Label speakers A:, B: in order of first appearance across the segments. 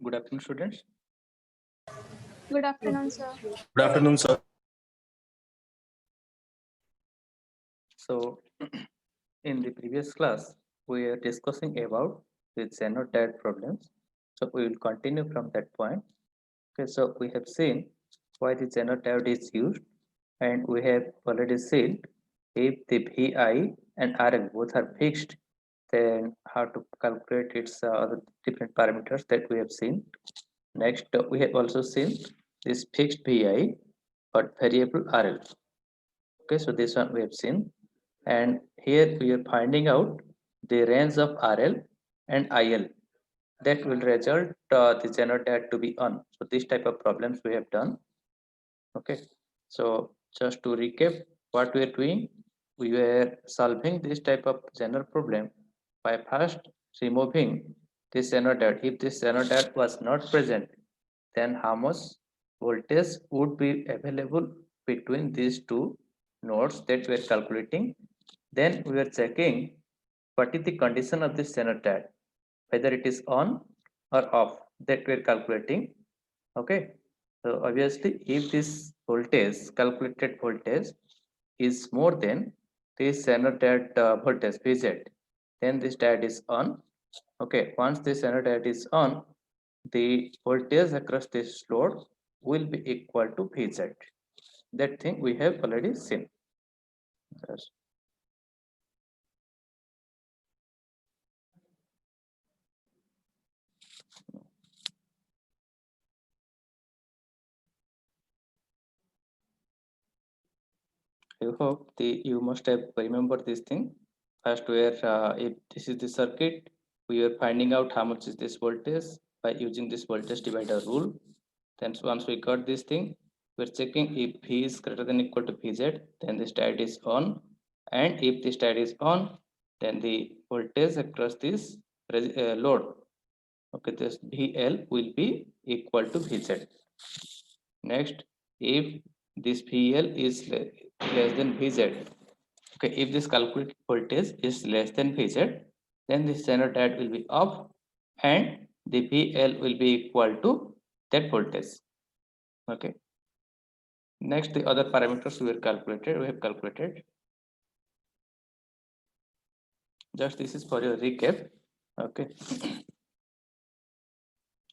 A: Good afternoon, students.
B: Good afternoon, sir.
C: Good afternoon, sir.
A: So, in the previous class, we are discussing about the Xenotad problems. So, we will continue from that point. Okay, so we have seen why the Xenotad is used, and we have already seen if the VI and RL both are fixed, then how to calculate its other different parameters that we have seen. Next, we have also seen this fixed VI but variable RL. Okay, so this one we have seen, and here we are finding out the range of RL and IL that will result the Xenotad to be on. So this type of problems we have done. Okay, so just to recap what we are doing, we were solving this type of general problem by first removing this Xenotad. If this Xenotad was not present, then how much voltage would be available between these two nodes that we are calculating. Then we are checking what is the condition of this Xenotad, whether it is on or off, that we are calculating. Okay, so obviously if this voltage, calculated voltage, is more than this Xenotad voltage Vz, then this diode is on. Okay, once this diode is on, the voltage across this load will be equal to Vz. That thing we have already seen. Yes. I hope you must have remembered this thing. First, where if this is the circuit, we are finding out how much is this voltage by using this voltage divider rule. Then once we got this thing, we're checking if V is greater than equal to Vz, then this diode is on. And if this diode is on, then the voltage across this load, okay, this VL will be equal to Vz. Next, if this VL is less than Vz, okay, if this calculated voltage is less than Vz, then the Xenotad will be off and the VL will be equal to that voltage. Okay. Next, the other parameters we have calculated. Just this is for your recap. Okay.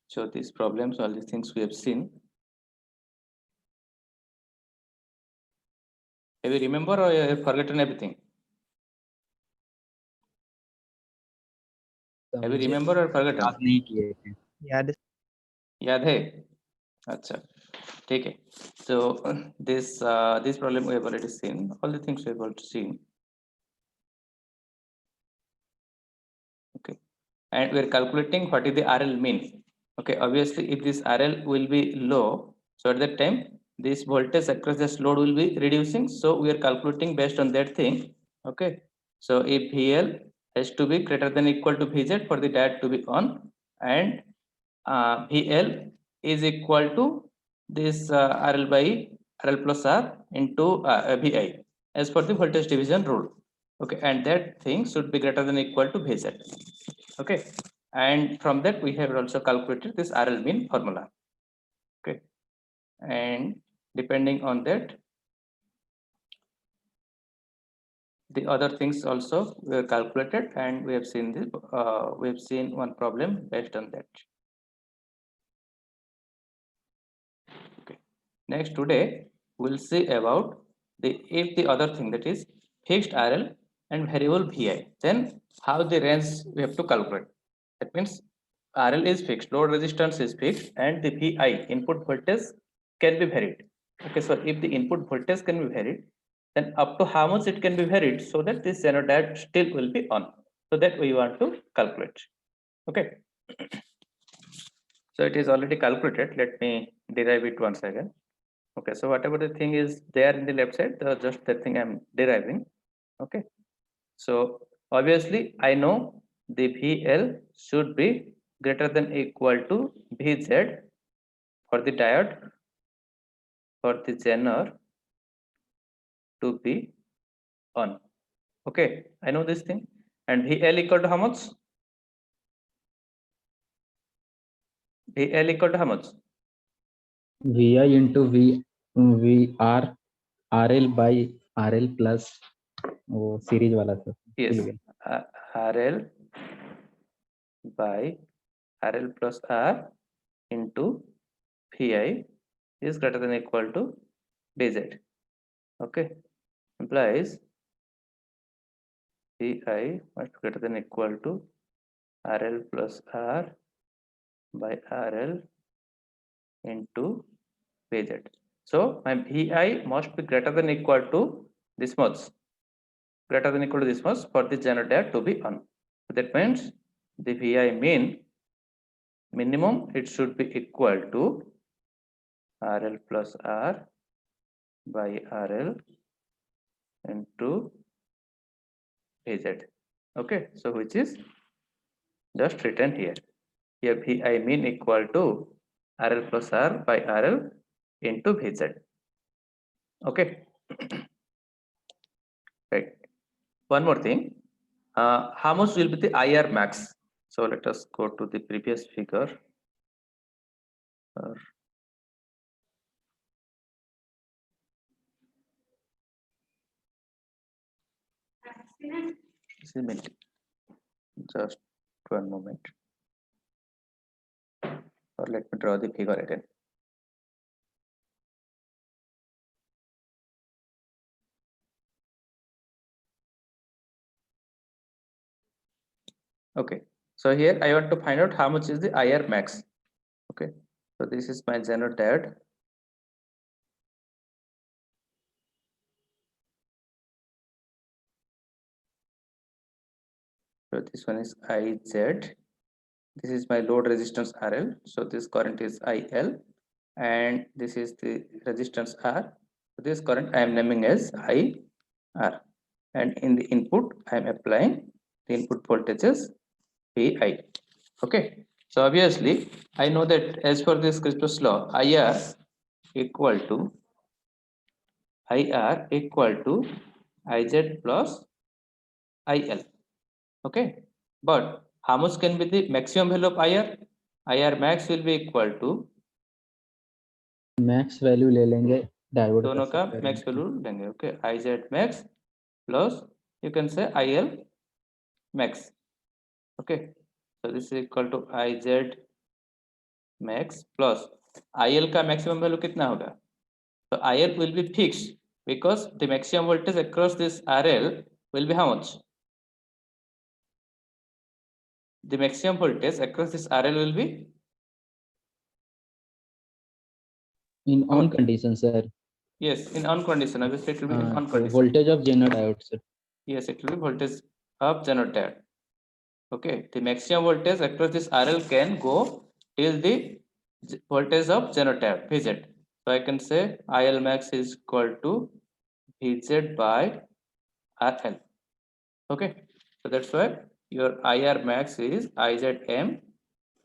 A: So these problems, all these things we have seen. Have you remember or you have forgotten everything? Have you remember or forgotten?
D: याद नहीं किए थे
A: याद है? अच्छा, ठीक है. So this problem we have already seen. All the things we have already seen. Okay, and we are calculating what is the RL mean. Okay, obviously if this RL will be low, so at that time this voltage across this load will be reducing. So we are calculating based on that thing. Okay, so if VL has to be greater than equal to Vz for the diode to be on, and VL is equal to this RL by RL plus R into VI as per the voltage division rule. Okay, and that thing should be greater than equal to Vz. Okay, and from that we have also calculated this RL mean formula. Okay, and depending on that, the other things also were calculated, and we have seen this. We have seen one problem based on that. Okay, next today we'll see about the other thing, that is fixed RL and variable VI. Then how the range we have to calculate. That means RL is fixed, load resistance is fixed, and the VI input voltage can be varied. Okay, so if the input voltage can be varied, then up to how much it can be varied so that this Xenotad still will be on. So that we want to calculate. Okay. So it is already calculated. Let me derive it once again. Okay, so whatever the thing is there in the left side, just that thing I'm deriving. Okay, so obviously I know the VL should be greater than equal to Vz for the diode for the Zener to be on. Okay, I know this thing. And VL equal to how much? VL equal to how much?
C: VI into VR RL by RL plus वो series वाला sir
A: Yes, RL by RL plus R into VI is greater than or equal to VZ. Okay, implies VI must be greater than or equal to RL plus R by RL into VZ. So my VI must be greater than or equal to this much, greater than or equal to this much for the generator to be on. So that means the VI minimum it should be equal to RL plus R by RL into VZ. Okay, so which is just written here. Here VI mean equal to RL plus R by RL into VZ. Okay. Right. One more thing. How much will be the IR max? So let us go to the previous figure. Just one moment. Or let me draw the figure again. Okay, so here I want to find out how much is the IR max. Okay, so this is my Zener diode. So this one is IZ. This is my load resistance RL. So this current is IL, and this is the resistance R. So this current I am naming as IR, and in the input I am applying the input voltages VI. Okay, so obviously I know that as per this Kirchhoff's law, IR equal to IZ plus IL. Okay, but how much can be the maximum value of IR? IR max will be equal to
C: max value ले लेंगे diode
A: दोनों का max value लेंगे. Okay, IZ max plus you can say IL max. Okay, so this is equal to IZ max plus IL का maximum value कितना होगा? So IL will be fixed because the maximum voltage across this RL will be how much? The maximum voltage across this RL will be
C: in on condition sir.
A: Yes, in on condition. Obviously it will be in on condition.
C: Voltage of Zener diode sir.
A: Yes, it will be voltage of Zener diode. Okay, the maximum voltage across this RL can go till the voltage of Zener diode VZ. So I can say IL max is equal to VZ by RL. Okay, so that's why your IR max is IZM.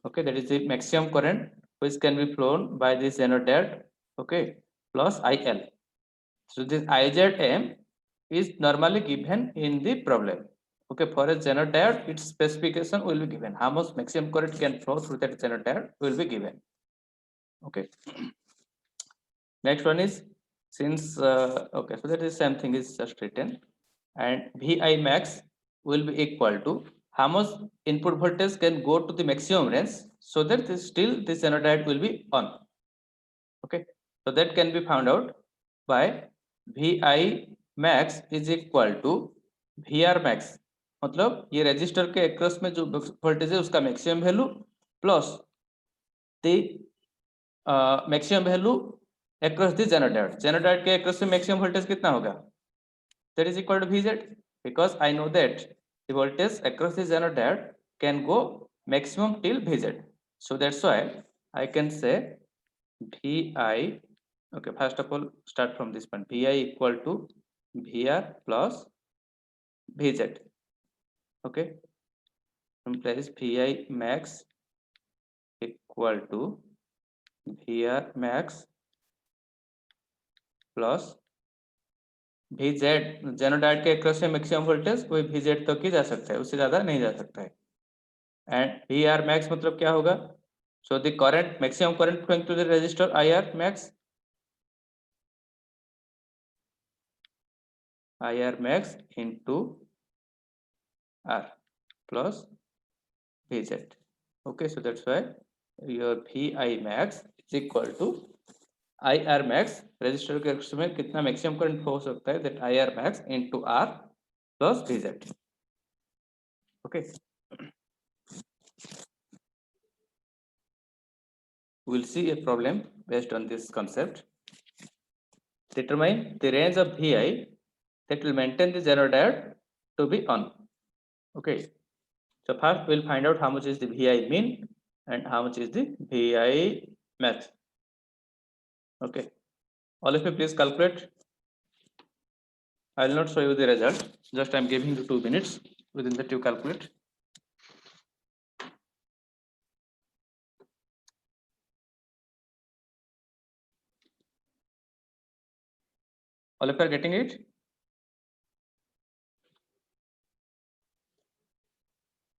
A: Okay, that is the maximum current which can be flown by this Zener diode. Okay, plus IL. So this IZM is normally given in the problem. Okay, for a Zener diode, its specification will be given. How much maximum current can flow through that Zener diode will be given. Okay. Next one is since okay, so that is same thing is just written, and VI max will be equal to how much input voltage can go to the maximum range, so that still this Zener diode will be on. Okay, so that can be found out by VI max is equal to VR max. मतलब ये resistor के across में जो voltage है उसका maximum value plus the maximum value across the Zener diode. Zener diode के across में maximum voltage कितना होगा? That is equal to VZ, because I know that the voltage across the Zener diode can go maximum till VZ. So that's why I can say VI. Okay, first of all start from this point. VI equal to VR plus VZ. Okay, implies VI max equal to VR max plus VZ. Zener diode के across में maximum voltage कोई VZ तक ही जा सकता है, उससे ज्यादा नहीं जा सकता है. एंड VR max मतलब क्या होगा? So the current, maximum current flowing through the resistor IR max. IR max into R plus Vz. Okay, so that's why your Vi max is equal to IR max. Resistor के उसमें कितना maximum current हो सकता है, that IR max into R plus Vz. Okay. We'll see a problem based on this concept. Determine the range of Vi that will maintain the Zener diode to be on. Okay. So first we'll find out how much is the Vi min and how much is the Vi max. Okay. All of you please calculate. I will not show you the result. Just I am giving you 2 minutes. Within that you calculate. All of you are getting it?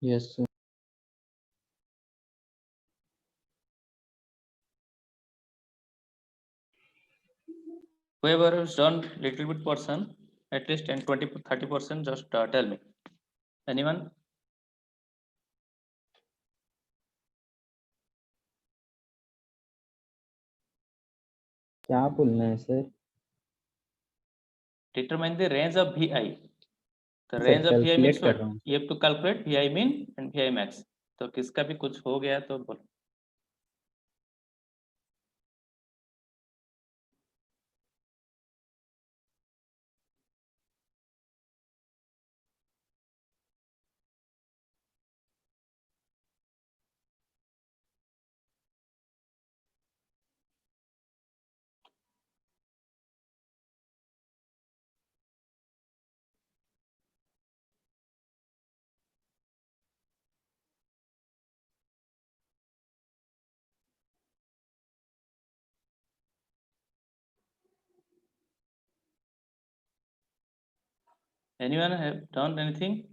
C: Yes, sir.
A: Whoever has done little bit portion, at least 10, 20, 30%, just tell me. Anyone?
C: क्या बोलना है sir?
A: Determine the range of Vi. The
C: sir
A: range of Vi means
C: calculate कर
A: what?
C: रहा हूँ.
A: You have to calculate Vi min and Vi max. तो किसका भी कुछ हो गया तो बोलो. Anyone have done anything?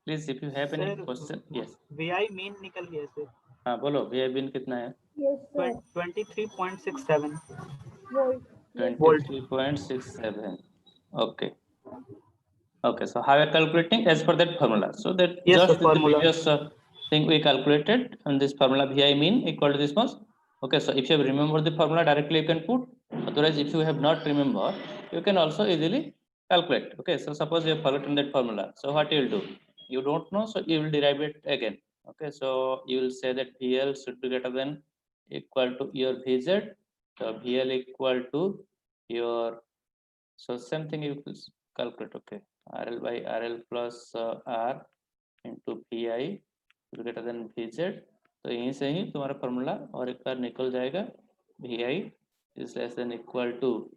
A: Please, if you have any
D: Sir,
A: question, yes.
D: VI mean निकल गया सर.
A: हाँ बोलो. Vi min कितना है?
B: Yes, sir.
D: 23.67
B: Volt.
A: 23.67. Okay. Okay, so how we are calculating as per that formula. So that
D: Yes,
A: just
D: sir,
A: the
D: formula.
A: previous thing we calculated, and this formula Vi mean equal to this much. Okay, so if you have remembered the formula directly you can put. Otherwise, if you have not remember, you can also easily calculate. Okay, so suppose you have forgotten that formula. So what you will do? You don't know, so you will derive it again. Okay, so you will say that VL should be greater than equal to your Vz. So VL equal to your, so same thing you will calculate. Okay, RL by RL plus R into VI is greater than VZ. तो यहीं से ही तुम्हारा formula और एक बार निकल जाएगा. VI is less than equal to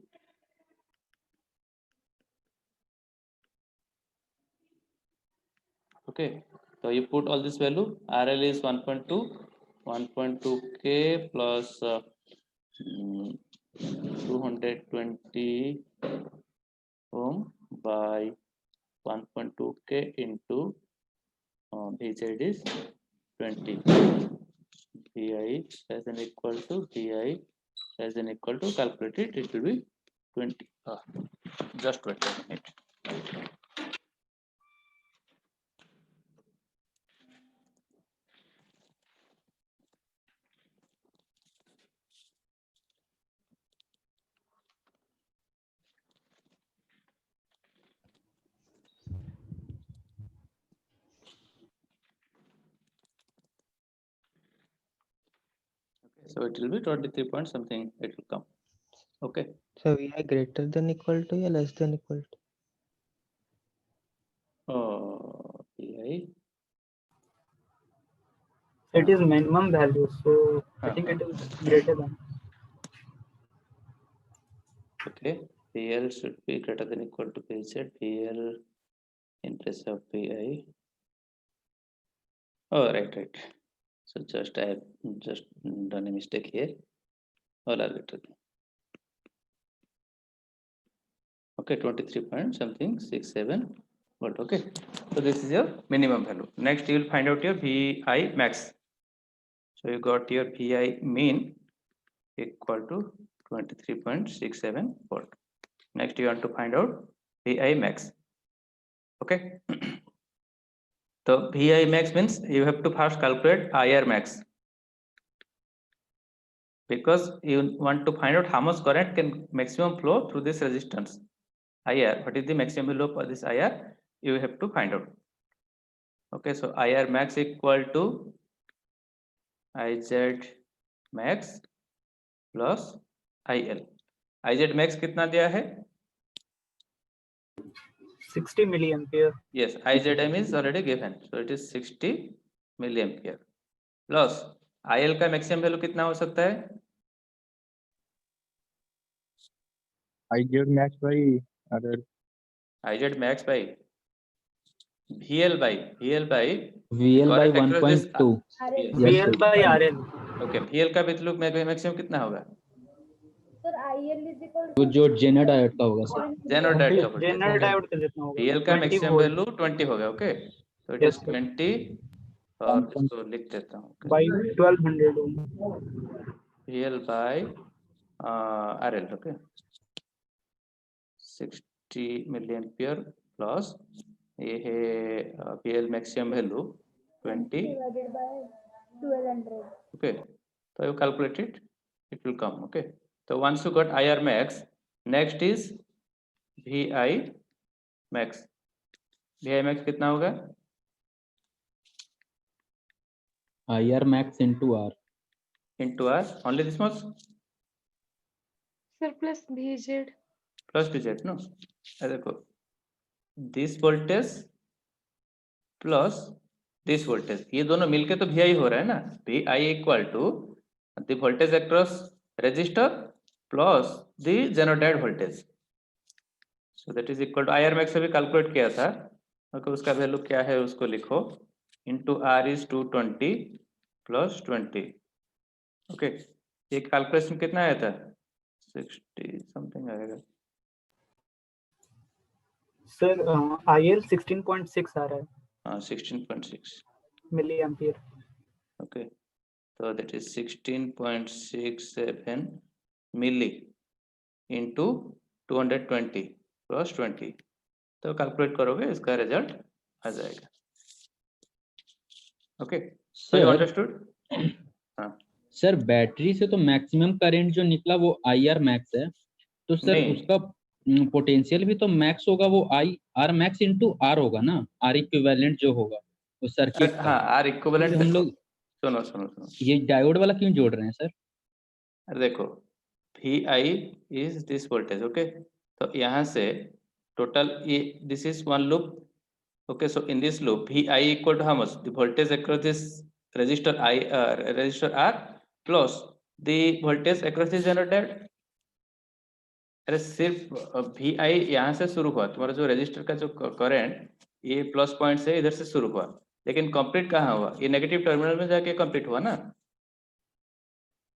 A: okay. So you put all this value. RL is 1.2, 1.2K plus 220 ohm by 1.2K into VZ is 20. Vi less than equal to Vi less than equal to, calculate it, it will be 20. Just wait a minute. So it will be 23 point something, it will come. Okay.
E: So we are greater than equal to or less than equal to?
A: Vi.
D: It is minimum value, so I think it is greater than.
A: Okay. PL should be greater than equal to PZ. PL in place of PI. Oh, right. So just I have just done a mistake here. All are greater than. Okay, 23 point something 67. volt. Okay, so this is your minimum value. Next you will find out your VI max. So you got your VI mean equal to 23.67 volt. Next you want to find out VI max. Okay. So VI max means you have to first calculate IR max, because you want to find out how much current can maximum flow through this resistance IR. What is the maximum value for this IR? You have to find out. Okay, so IR max equal to IZ max plus IL. IZ max कितना दिया है?
D: 60 milliampere.
A: Yes, IZM is already given, so it is 60 milliampere plus IL का maximum value कितना हो सकता है?
E: IZ max by other.
A: IZ max by VL by
C: VL by
A: current across this
C: 1.2.
A: yes.
C: Yes,
D: VL
C: sir.
D: by RL.
A: Okay, VL का value maximum कितना होगा?
B: Sir, IL is equal
C: तो
B: to
C: जो Jenner diode का होगा sir.
A: Jenner diode का voltage.
D: General diode का जितना होगा
A: VL का
D: 20
A: मैक्सिमम
D: volt
A: वैल्यू 20 होगा. ओके, तो इट
D: Yes,
A: इज
D: sir.
A: 20 और इसको लिख देता हूँ.
D: by 1200 ohm.
A: VL by RL. Okay, 60 milliampere plus ये है VL maximum value 20.
B: divided by 1200.
A: Okay, so you calculate it, it will come. Okay, so once you got IR max, next is VI max. VI max कितना होगा?
C: IR max into R.
A: Into R, only this much
B: Sir, plus VZ.
A: plus VZ, no? देखो, this voltage plus this voltage, ये दोनों मिलके तो VI हो रहा है ना? VI equal to the voltage across resistor plus the generated voltage. So that is equal to IR max अभी calculate किया था. Okay, उसका वैल्यू क्या है उसको लिखो. Into R is 220 plus 20. Okay, ये कैलकुलेशन कितना आया था? 60 समथिंग आएगा.
D: Sir, IL 16.6 आ रहा है.
A: 16.6.
D: milliampere.
A: Okay, so that is 16.67 milli into 220 plus 20. तो कैलकुलेट करोगे इसका रिजल्ट आ जाएगा. Okay, so you
C: sir
A: understood?
C: Sir battery से तो मैक्सिमम करंट जो निकला वो IR मैक्स है, तो सर
A: नहीं.
C: उसका पोटेंशियल भी तो मैक्स होगा, वो IR मैक्स इंटू R होगा ना, R इक्विवेलेंट जो होगा वो सर्किट का.
A: हाँ, आर इक्विवेलेंट.
C: हम लोग
A: सुनो सुनो सुनो,
C: ये डायोड वाला क्यों जोड़ रहे हैं सर?
A: अरे देखो, VI is this voltage. Okay, तो यहाँ से टोटल ये this is one loop. Okay, so in this loop VI equal to how much? The voltage across this resistor resistor R plus the voltage across this generator. अरे सिर्फ VI यहाँ से शुरू हुआ, तुम्हारा जो रजिस्टर का जो करंट ये प्लस पॉइंट से इधर से शुरू हुआ, लेकिन कंप्लीट कहाँ हुआ? ये नेगेटिव टर्मिनल में जाके कंप्लीट हुआ ना.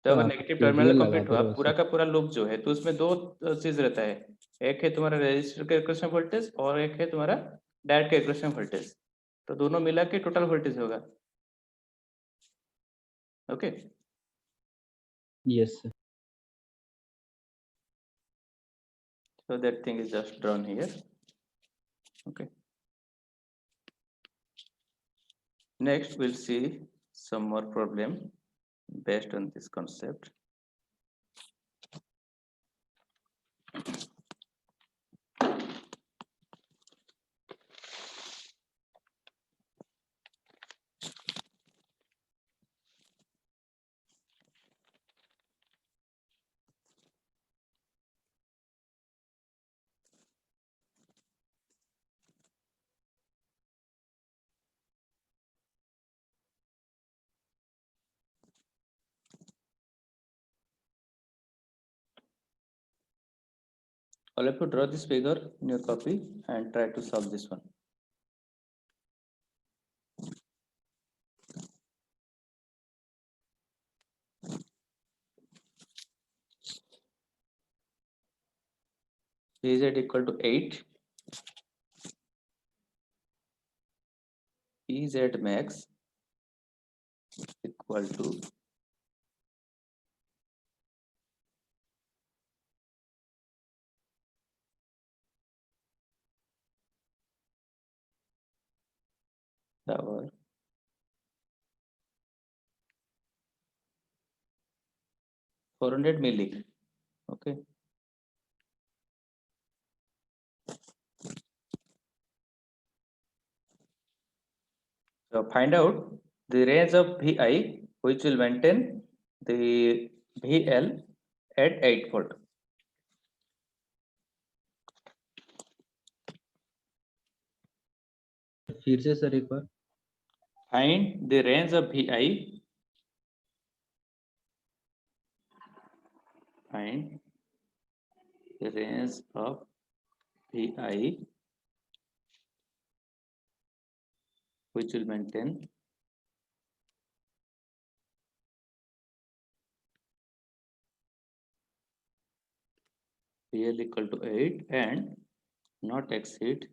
A: तो अगर नेगेटिव टर्मिनल में कंप्लीट हुआ पूरा का पूरा लूप जो है, तो उसमें दो चीज रहता है. एक है तुम्हारा रजिस्टर का एक्रोस में वोल्टेज और एक है तुम्हारा डायोड का एक्रोस में वोल्टेज. तो दोनों मिला के टोटल वोल्टेज होगा. Okay,
C: yes sir.
A: so that thing is just drawn here. Okay, next we'll see some more problem based on this concept. All of you draw this figure in your copy and try to solve this one. Z equal to 8, pz max equal to our 400 milli. Okay. So find out the range of Vi which will maintain the VL at 8 volt.
C: फिर से sir एक बार.
A: Find the range of Vi. Find the range of Vi which will maintain VL equal to 8 and not exceed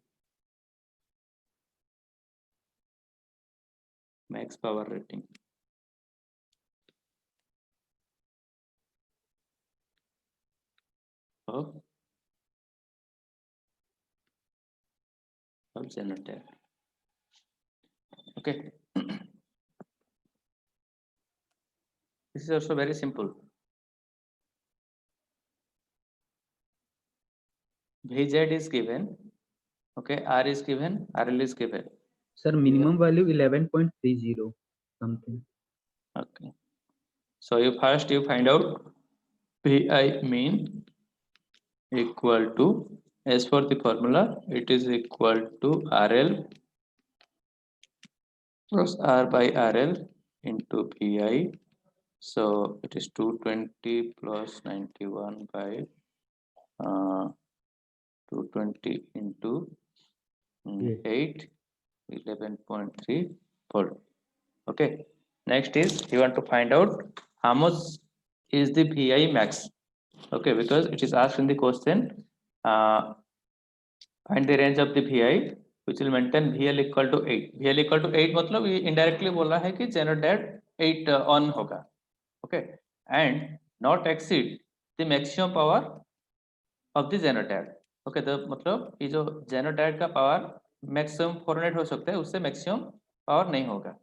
A: max power rating. Of generator. Okay. This is also very simple. Vz is given. Okay, R is given, RL is given.
C: Sir minimum value 11.30 something.
A: Okay. So you find out Vi mean equal to, as for the formula, it is equal to RL plus R by RL into Vi. So it is 220 plus 91 by 220 into 8, 11.3 volt. Okay. Next is you want to find out how much is the Vi max. Okay, because it is asked in the question, find the range of the Vi which will maintain VL equal to 8. VL equal to 8 मतलब ये indirectly बोला है कि generator 8 on होगा. Okay, and not exceed the maximum power of the generator. Okay, तो मतलब ये जो generator का power maximum 400 हो सकता है, उससे maximum power नहीं होगा.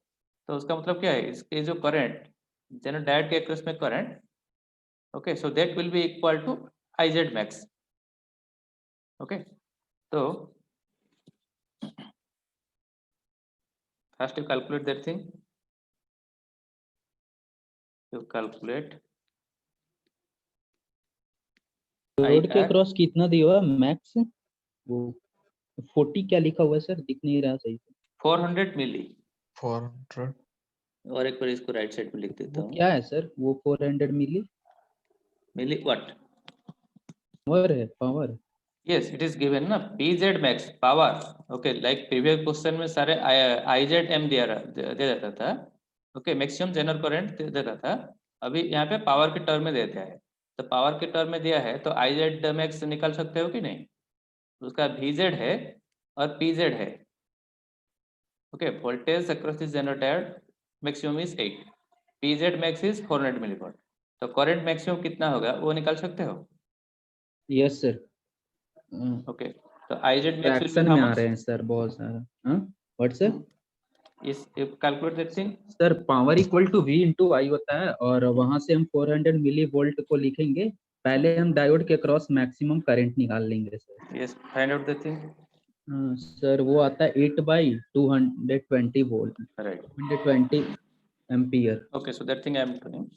A: तो उसका मतलब क्या है, इसके जो करंट जनरेटर के अक्रॉस में current, okay, so that will be equal to Iz max. Okay, तो first you calculate that thing. You calculate
C: रोड के क्रॉस कितना दिया हुआ मैक्स? वो 40 क्या लिखा हुआ है सर, दिख नहीं रहा सही से.
A: 400 मिली.
F: 400
A: और एक बार इसको राइट साइड में लिख देता
C: वो
A: हूँ.
C: क्या है सर? वो 400 मिली
A: मिली व्हाट?
C: पावर है, power.
A: Yes, it is given ना, PZ max power. Okay, like previous question में सारे Iz m दे देता था. Okay, maximum जनरल करंट दे देता था. अभी यहाँ पे पावर के टर्म में देता है. तो पावर के टर्म में दिया है तो Iz max निकाल सकते हो कि नहीं? उसका Vz है और Pz है. Okay, voltage across this generator maximum is 8. Pz max is 400 milliwatt. तो करंट मैक्सिमम कितना होगा वो निकाल सकते हो?
C: Yes sir.
A: ओके, तो Iz max will be
C: fraction
A: how
C: में आ
A: much?
C: रहे हैं सर बहुत सारा. हाँ, what sir?
A: Is calculate that thing.
C: Sir power equal to V into I होता है और वहां से हम 400 मिली वोल्ट को लिखेंगे. पहले हम डायोड के क्रॉस मैक्सिमम करंट निकाल लेंगे sir.
A: Yes, find out that thing.
C: Sir वो आता है 8/220 volt,
A: right.
C: 220 ampere.
A: Okay, so that thing I am doing.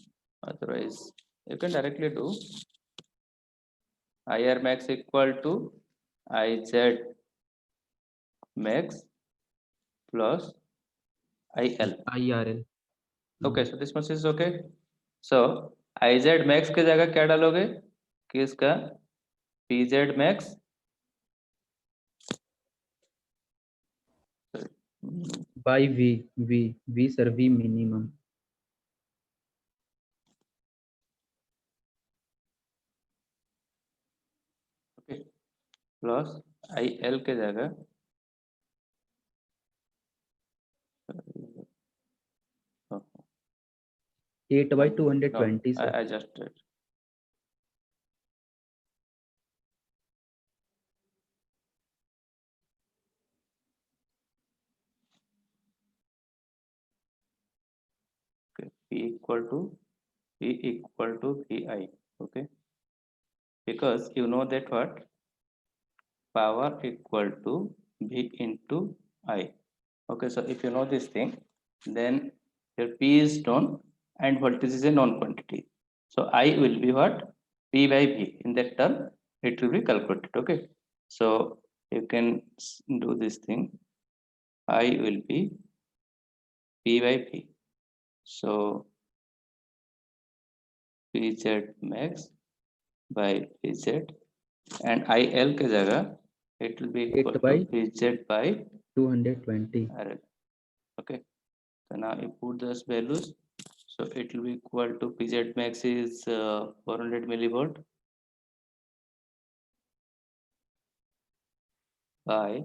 A: Otherwise, you can directly do IR max equal to Iz max plus IL.
C: IRL.
A: Okay, so this much is okay. So Iz max की जगह क्या डालोगे कि इसका PZ max
C: by V sir, V minimum.
A: Plus IL के जगह
C: 8 by
A: No,
C: 220 sir.
A: I just did. Okay, P equal to VI. Okay, because you know that what power equal to V into I. Okay, so if you know this thing, then your P is known and voltage is a known quantity. So I will be what? P by V. In that term, it will be calculated. Okay, so you can do this thing. I will be P by V. So PZ max by PZ and IL के जगह it will be equal
C: 8 by
A: to PZ by
C: 220.
A: RL. Okay, so now you put those values. So it will be equal to PZ max is 400 millivolt by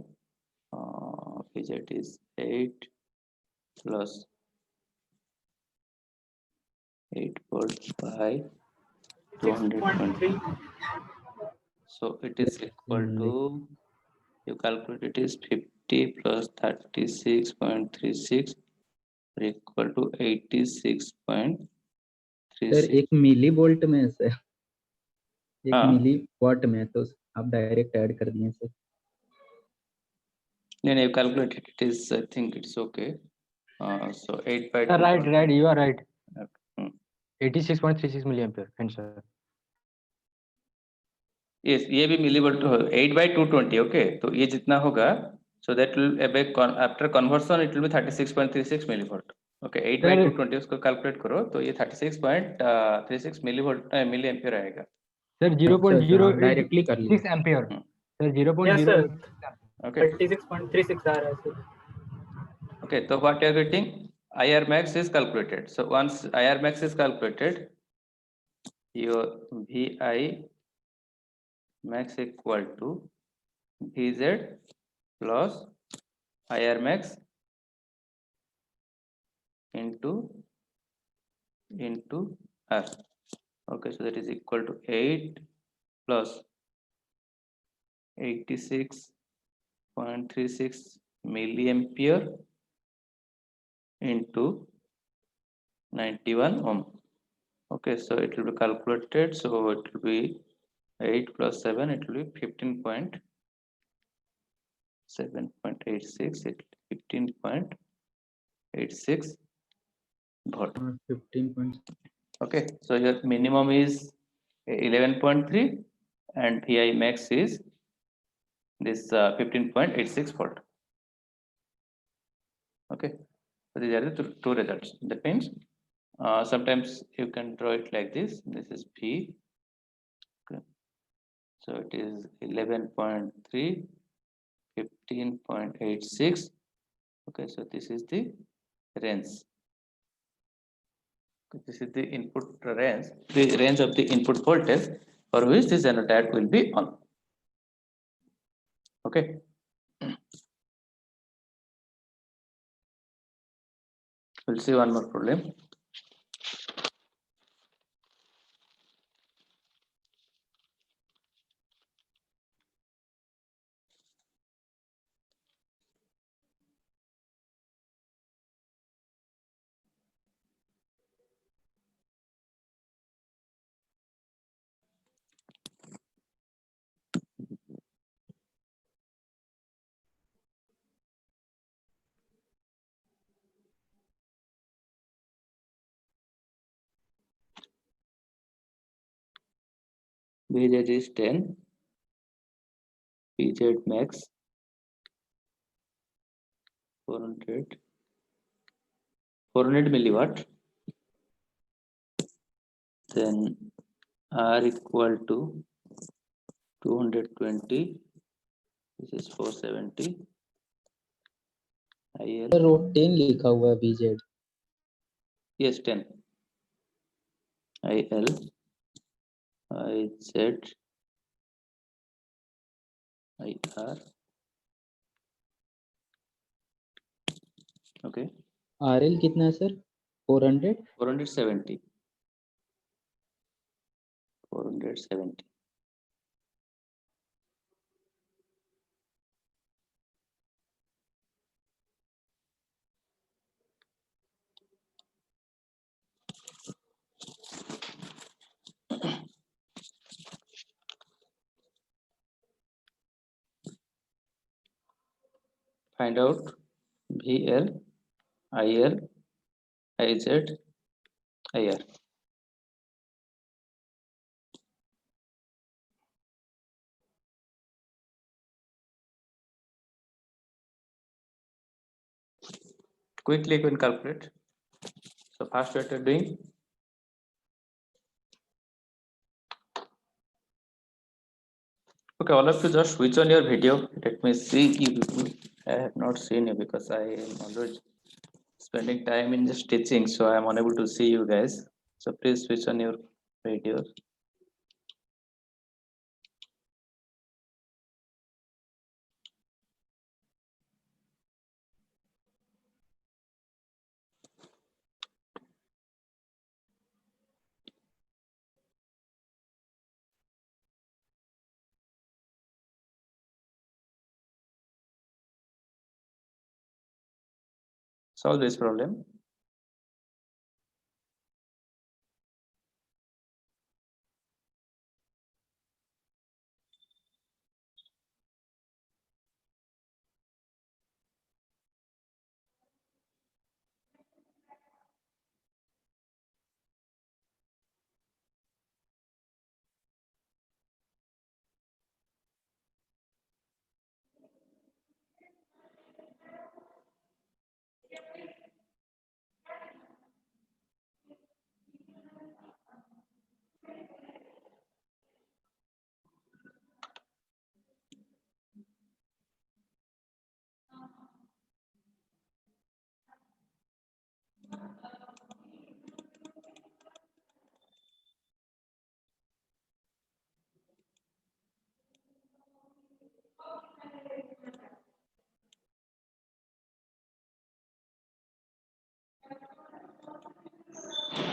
A: PZ is 8 plus 8 volts by 220.
D: 6.3.
A: So it is equal
C: only.
A: to, you calculate it is 50 plus 36.36 equal to 86.36.
C: Sir एक milli volt में है sir, एक
A: हाँ।
C: मिली what में है, तो आप direct add कर दिए sir.
A: No, you calculated it is, I think it's okay. So 8 by
F: Right,
A: 220.
F: right, you are right.
A: Hmm.
F: 86.36 milliampere. Answer.
A: Yes, ये भी मिलीवोल्ट 8 by 220. Okay, तो ये जितना होगा, so that will after conversion it will be 36.36 millivolt. Okay, 8 by
F: Sir-
A: 220 उसको calculate करो तो ये 36.36 millivolt milliampere आएगा.
F: Sir,
C: डायरेक्टली कर
F: 0.086
C: लिए.
F: ampere.
A: Hmm.
F: Sir,
D: Yes,
F: 0.086
D: sir.
A: Okay,
D: 36.36 आ रहा है sir.
A: okay. So what you are getting? IR max is calculated. So once IR max is calculated, your VI max equal to VZ plus IR max into R. Okay, so that is equal to 8 plus 86.36 milliampere into 91 ohm. Okay, so it will be calculated. So it will be 8 plus 7, it will be 15.7.86. It 15.86 volt.
C: 15.
A: Okay, so your minimum is 11.3 and VI max is this 15.86 volt. Okay, so these are the two results. That means sometimes you can draw it like this. This is P. Okay, so it is 11.3, 15.86. Okay, so this is the range. Okay, this is the input range, the range of the input voltage for which this diode will be on. Okay. We'll see one more problem. VZ is 10, PZ max 400 milliwatt, then R equal to 220, this is 470, IL,
C: sir वो 10 लिखा हुआ है VZ.
A: yes 10, IL, IZ, IR, okay,
C: RL कितना है sir? 400.
A: 470. 470. Find out VL, IL, IZ, IR. Quickly you can calculate. So first what you're doing, okay, all of you just switch on your video. Let me see you people. I have not seen you because I am always spending time in just teaching, so I am unable to see you guys. So please switch on your video. Solve this problem.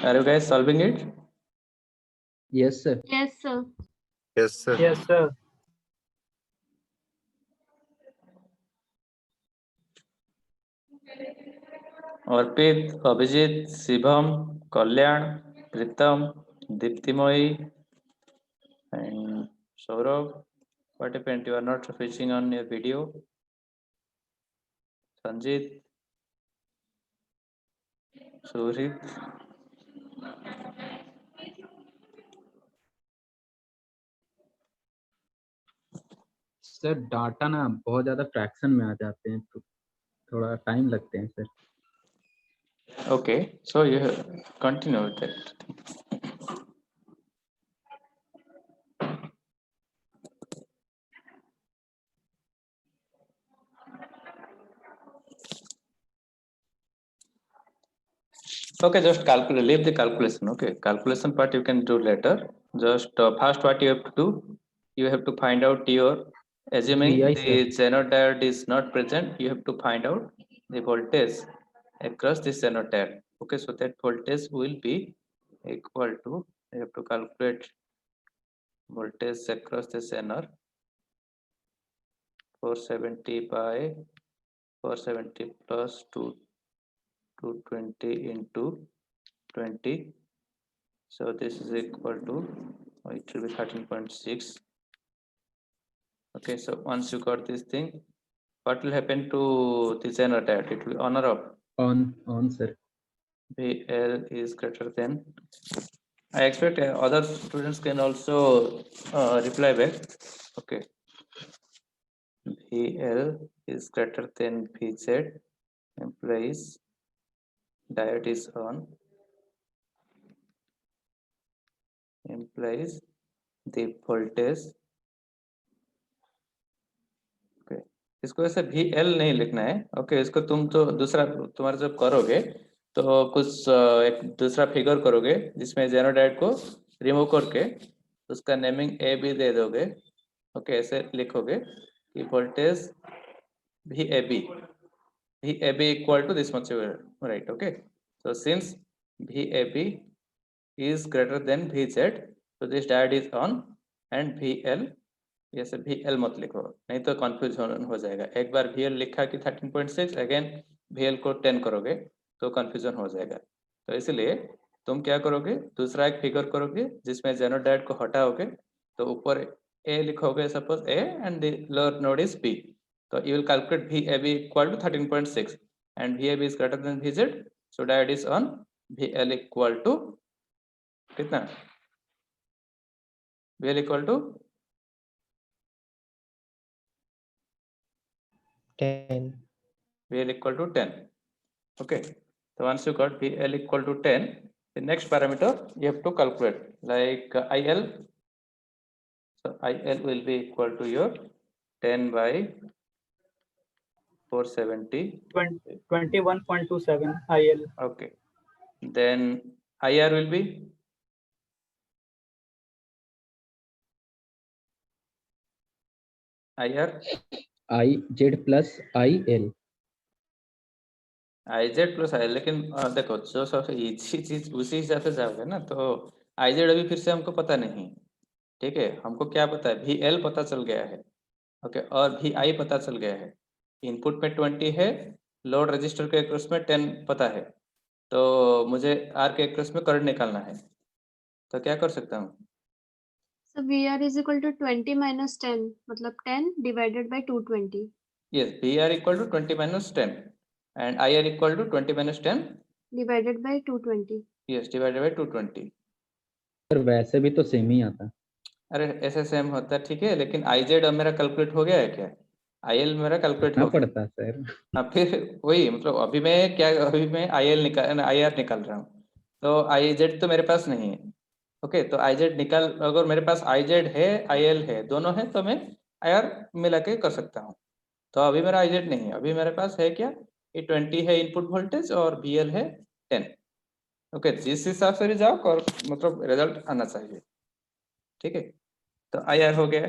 A: Are you guys solving it?
C: Yes, sir.
B: Yes, sir.
G: Yes, sir.
D: Yes, sir.
A: Arpit, Abhijit, Shivam, Kalyan, Pritam, Diptimayi, and Saurabh. What happened? You are not switching on your video. Sanjit, Suhrit,
C: sir data ना बहुत ज्यादा fraction में आ जाते हैं तो थोड़ा time लगते हैं sir.
A: okay. So you continue with that. Okay, just calculate, leave the calculation. Okay, calculation part you can do later. Just first what you have to do, you have to find out your, assuming
C: VI,
A: the Zener diode is not present, you have to find out the voltage across the Zener diode. Okay, so that voltage will be equal to, you have to calculate voltage across the Zener 470 by 470 plus 220 into 20. So this is equal to, it will be 13.6. Okay, so once you got this thing, what will happen to the Zener diode? It will be on or off?
C: on sir.
A: VL is greater than. I expect other students can also reply back. Okay. VL is greater than VZ, implies diode is on, implies the voltage. Okay, इसको ऐसे VL नहीं लिखना है. Okay, इसको तुम तो दूसरा तुम्हारा जब करोगे तो कुछ एक दूसरा फिगर करोगे जिसमें जेनो डायोड को रिमूव करके उसका नेमिंग ए बी दे दोगे. ओके, ऐसे लिखोगे कि voltage VAB equal to this much, right. Okay, So since VAB is greater than VZ, so this diode is on, and VL, ये सब VL मत लिखो, नहीं तो कंफ्यूजन हो जाएगा। एक बार VL लिखा कि 13.6, अगेन VL को 10 करोगे तो कंफ्यूजन हो जाएगा। तो इसलिए तुम क्या करोगे, दूसरा एक फिगर करोगे जिसमें जेनो डायोड को हटाओगे, तो ऊपर A लिखोगे, suppose A, and the lower node is B. So you will calculate VAB equal to 13.6 and VAB is greater than VZ, so diode is on, VL equal to कितना, VL equal to
F: 10.
A: VL equal to 10. Okay, so once you got VL equal to 10, the next parameter you have to calculate, like IL. So IL will be equal to your 10 by 470.
D: 21.27 IL.
A: Okay, then IR will be IR
C: IZ plus IL.
A: IZ plus IL, लेकिन देखो जो सबसे easy चीज उसी हिसाब से जाओगे ना, तो IZ अभी फिर से हमको पता नहीं, ठीक है। हमको क्या पता है, VL पता चल गया है, ओके, और VI पता चल गया है। इनपुट में 20 है, लोड रजिस्टर के अक्रॉस में 10 पता है, तो मुझे R के अक्रॉस में करंट निकालना है, तो क्या कर सकता हूँ।
G: So VR is equal to 20 minus 10, मतलब 10 divided by 220.
A: Yes, VR equal to 20 minus 10 and IR equal to 20 minus 10.
G: Divided by 220.
A: Yes, divided by 220.
C: पर वैसे भी तो सेम ही आता है।
A: अरे ऐसे सेम होता है, ठीक है, लेकिन IZ अब मेरा कैलकुलेट हो गया है क्या, IL मेरा कैलकुलेट हो गया
C: पड़ता है सर।
A: हाँ, फिर वही मतलब अभी मैं IL निकाल IR निकाल रहा हूँ, तो IZ तो मेरे पास नहीं है। ओके, तो IZ निकाल, अगर मेरे पास IZ है, IL है, दोनों है, तो मैं IR मिला के कर सकता हूँ। तो अभी मेरा IZ नहीं है, अभी मेरे पास है क्या, ये 20 है इनपुट वोल्टेज और VL है 10। ओके, जिस हिसाब से भी जाओ और मतलब रिजल्ट आना चाहिए, ठीक है। तो IR हो गया,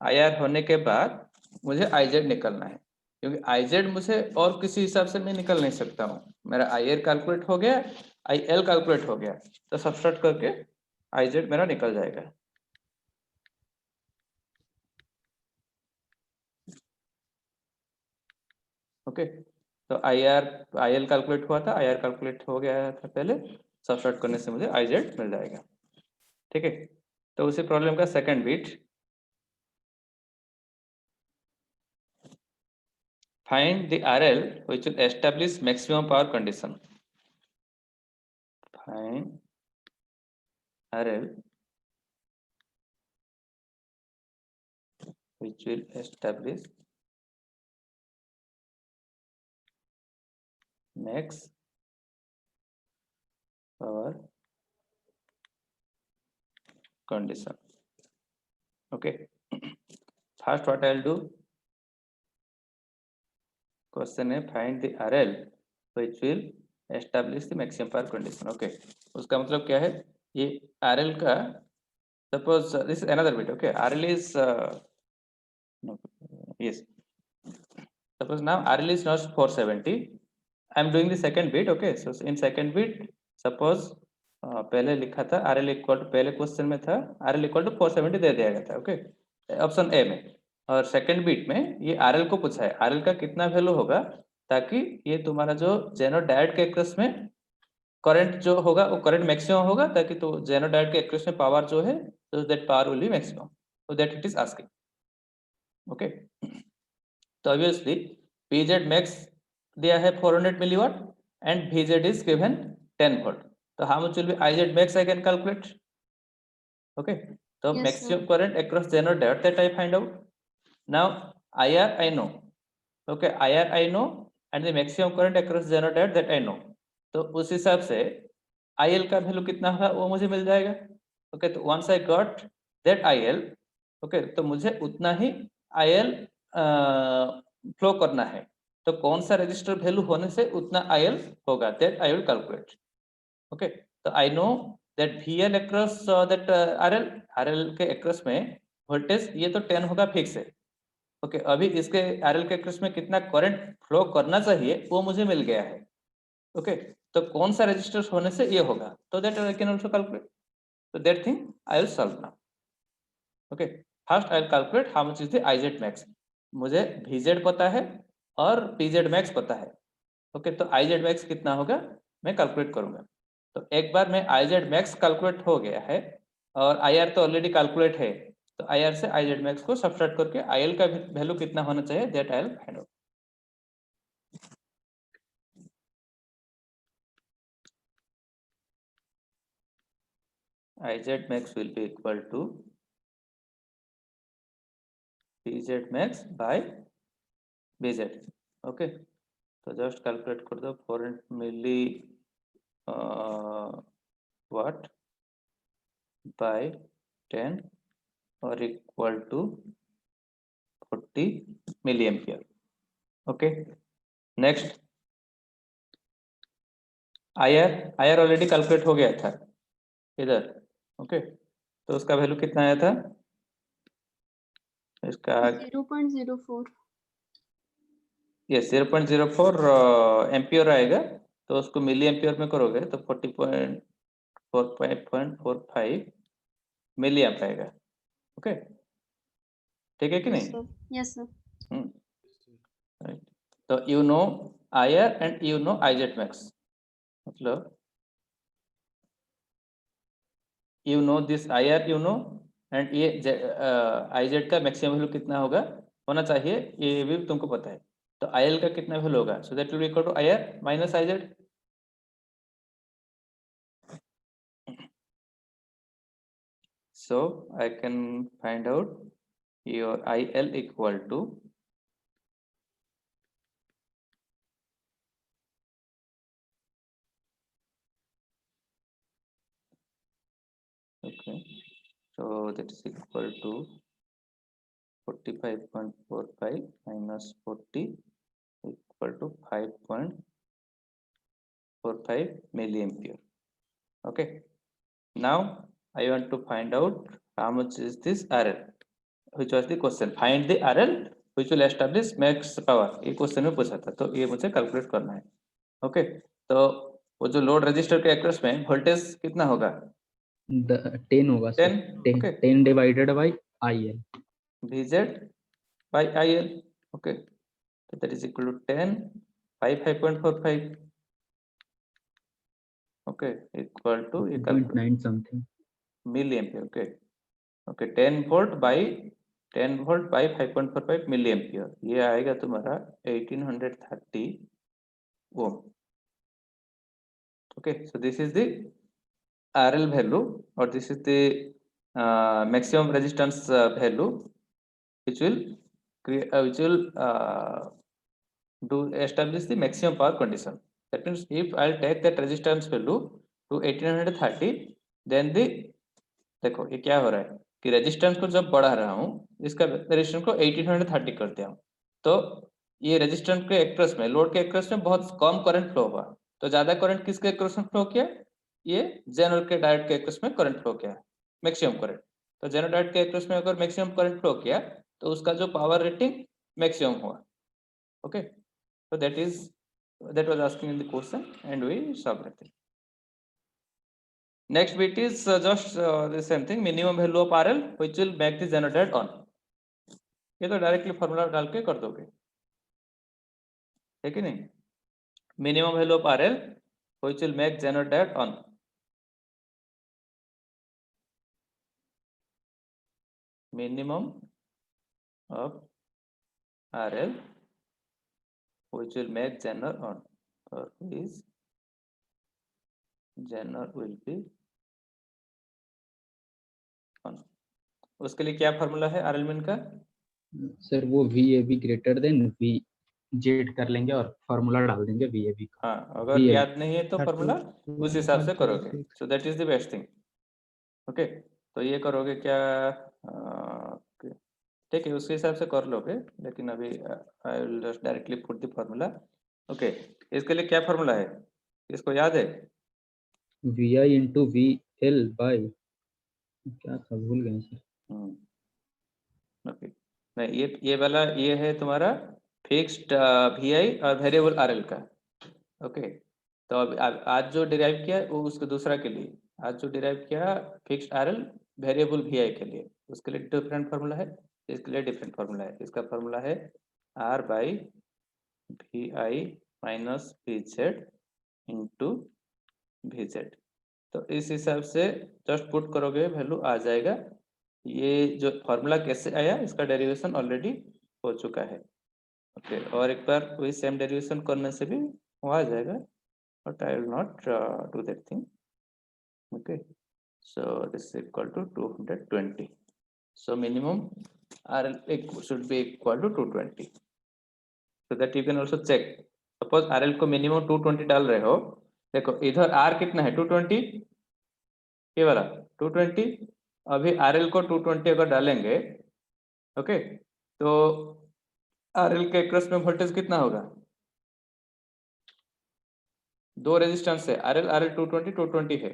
A: IR होने के बाद मुझे IZ निकलना है, क्योंकि IZ मुझे और किसी हिसाब से मैं निकल नहीं सकता हूँ। मेरा IR कैलकुलेट हो गया, IL कैलकुलेट हो गया, तो सब्सट्रैक्ट करके IZ मेरा निकल जाएगा। ओके, तो IL कैलकुलेट हुआ था, IR कैलकुलेट हो गया था पहले, सब्सट्रैक्ट करने से मुझे IZ मिल जाएगा, ठीक है। तो उसी प्रॉब्लम का second bit, find the RL which will establish maximum power condition. Find RL which will establish max power condition. Okay, first what I'll do, question है find the RL which will establish the maximum power condition. Okay, उसका मतलब क्या है, ये RL का, suppose this is another bit. Okay, RL is no, yes, suppose now RL is not 470. I am doing the second bit. Okay, so in second bit suppose पहले लिखा था RL equal to, पहले question में था RL equal to 470 दे दिया गया था, okay, option A में, और सेकंड बिट में ये RL को पूछा है, RL का कितना वैल्यू होगा, ताकि ये तुम्हारा जो जेनो डायोड के अक्रॉस में करंट जो होगा वो करंट मैक्सिमम होगा, ताकि तो जेनो डायोड के अक्रॉस में पावर जो है, तो that power will be maximum, so that it is asking. Okay, तो ऑब्वियसली PZ मैक्स दिया है 400 milliwatt and VZ is given 10 volt. So how much will be IZ max I can calculate? Okay, so
G: Yes,
A: maximum
G: sir.
A: current across general diode that I find out. Now IR I know. Okay, IR I know and the maximum current across general diode that I know. तो उस हिसाब से IL का value कितना होगा वो मुझे मिल जाएगा। ओके, तो once I got that IL, okay, तो मुझे उतना ही IL फ्लो करना है, तो कौन सा रजिस्टर वैल्यू होने से उतना IL होगा, that I will calculate. Okay, तो I know that VL across that RL के across में वोल्टेज ये तो 10 होगा फिक्स है। ओके, अभी इसके RL के across में कितना करंट फ्लो करना चाहिए वो मुझे मिल गया है। ओके तो कौन सा रेजिस्टर होने से ये होगा, तो that I can also calculate, so that thing I will solve now. Okay, first I will calculate how much is the IZ max. मुझे VZ पता है और PZ max पता है. ओके तो IZ max कितना होगा मैं कैलकुलेट करूंगा. तो एक बार में IZ max कैलकुलेट हो गया है और IR तो ऑलरेडी कैलकुलेट है, तो IR से IZ max को सब्ट्रैक्ट करके IL का वैल्यू कितना होना चाहिए that I will find out. IZ max will be equal to PZ max by BZ. Okay, तो जस्ट कैलकुलेट कर दो 400 मिली वाट बाय 10 और equal to 40 milliampere. Okay next IR already calculate हो गया था इधर. ओके तो उसका वैल्यू कितना आया था इसका
G: 0.04.
A: ये 0.04 एम्पियर आएगा, तो उसको मिली एम्पियर में करोगे तो 40.45 मिली एम्प आएगा. ओके ठीक है कि
G: Yes,
A: नहीं.
G: sir. Yes, sir.
A: Right. तो you know IR and you know IZ max, मतलब you know this IR you know and ये IZ का मैक्सिमम वैल्यू कितना होना चाहिए ये भी तुमको पता है. तो IL का कितना वैल्यू होगा, so that will be equal to IR minus IZ. So I can find out your IL equal to okay, so that is equal to 45.45 minus 40 equal to 5.45 milliampere. Okay, now I want to find out how much is this RL, which was the question. Find the RL which will establish max power. ये question में पूछा था, तो ये मुझे calculate करना है. Okay तो वो जो लोड रजिस्टर के एक्रोस में वोल्टेज कितना होगा
C: 10 होगा sir.
A: 10.
C: 10
A: okay
C: 10 divided by IL.
A: VZ by IL. okay so that is equal to 10 by 5.45. okay equal to ये calculate
C: 0.9 something.
A: milliampere. okay 10 volt by 5.45 milliampere. ये आएगा तुम्हारा 1830 ohm. okay so this is the RL value or this is the maximum resistance value which will do establish the maximum power condition. That means if I'll take that resistance value to 1830, then the देखो ये क्या हो रहा है कि resistance को जब बढ़ा रहा हूँ इसका रेजिस्टेंस को 1830 कर दिया हूँ, तो ये रेजिस्टेंस के एक्रोस में लोड के एक्रोस में बहुत कम करंट फ्लो हुआ, तो ज्यादा करंट किसके एक्रोस में फ्लो किया, ये जनरल के डायोड के एक्रोस में करंट फ्लो किया मैक्सिमम करंट. तो जनरल डायोड के एक्रोस में अगर मैक्सिमम करंट फ्लो किया तो उसका जो पावर रेटिंग मैक्सिमम हुआ. Okay so that was asking in the question and we solved it. Next bit is just the same thing, minimum value of RL which will make the generator on. ये तो directly formula डाल के कर दोगे, है कि नहीं. minimum value of RL which will make generator on. minimum of RL which will make generator on, or is generator will be on. उसके लिए क्या फॉर्मूला है RL min का,
C: सर वो VAB ग्रेटर देन VZ कर लेंगे और formula डाल देंगे VAB का.
A: हाँ अगर
C: VAB.
A: याद नहीं है तो फॉर्मूला उस हिसाब से करोगे. So that is the best thing. Okay तो ये करोगे क्या, ठीक है उस हिसाब से कर लोगे, लेकिन अभी I will just directly put the formula. Okay इसके लिए क्या फॉर्मूला है, इसको याद है,
C: VI into VL बाय क्या था भूल गए सर.
A: ओके नहीं ये वाला ये है तुम्हारा फिक्स्ड VI और वेरिएबल RL का. ओके तो अब आज जो डिराइव किया है वो उसके दूसरा के लिए, आज जो डिराइव किया फिक्स्ड आरएल वेरिएबल वी के लिए, उसके लिए डिफरेंट फार्मूला है, इसके लिए डिफरेंट फार्मूला है। इसका फार्मूला है R by V I minus V Z into V Z. तो इस हिसाब से जस्ट पुट करोगे वैल्यू आ जाएगा। ये जो फार्मूला कैसे आया इसका डेरिवेशन ऑलरेडी हो चुका है। ओके, और एक बार वही सेम डेरिवेशन करने से भी वो आ जाएगा, but I will not do that thing. Okay, so this is equal to 220, so minimum RL should be equal to 220, so that you can also check। suppose RL को minimum 220 डाल रहे हो, देखो इधर R कितना है 220, ये वाला 220, अभी RL को 220 अगर डालेंगे, ओके, तो RL के क्रॉस में वोल्टेज कितना होगा, दो रेजिस्टेंस है RL 220 है,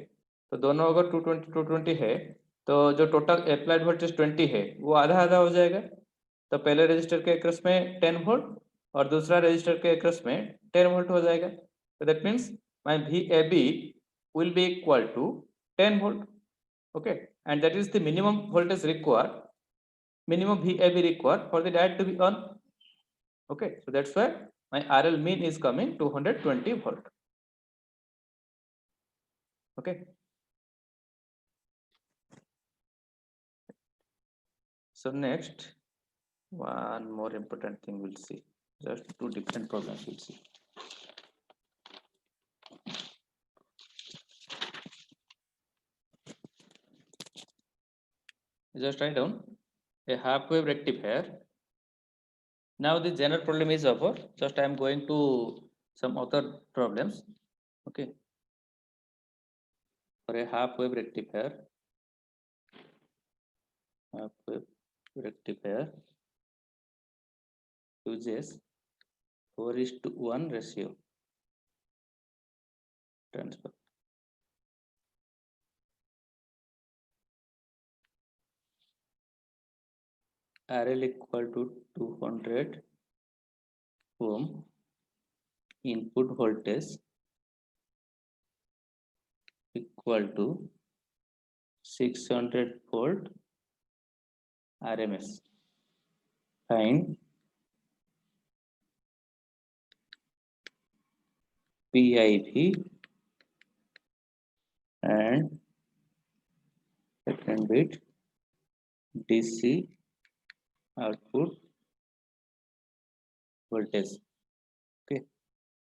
A: तो दोनों अगर 220 है तो जो टोटल अप्लाइड वोल्टेज 20 है वो आधा आधा हो जाएगा। तो पहले रजिस्टर के क्रॉस में 10 वोल्ट और दूसरा रजिस्टर के क्रॉस में 10 वोल्ट हो जाएगा। तो that means my VAB will be equal to 10 volt, okay, and that is the minimum voltage required, minimum VAB required for the diode to be on। okay, so that's why my RL mean is coming 220 volt। okay, so next one more important thing we'll see, just two different problems we'll see। just write down a half wave rectifier। now the general problem is over, just I am going to some other problems। okay, for a half wave rectifier uses 4:1 ratio transfer। RL equal to 200 ohm, input voltage equal to 600 volt RMS। find PIV and second bit DC output voltage। okay,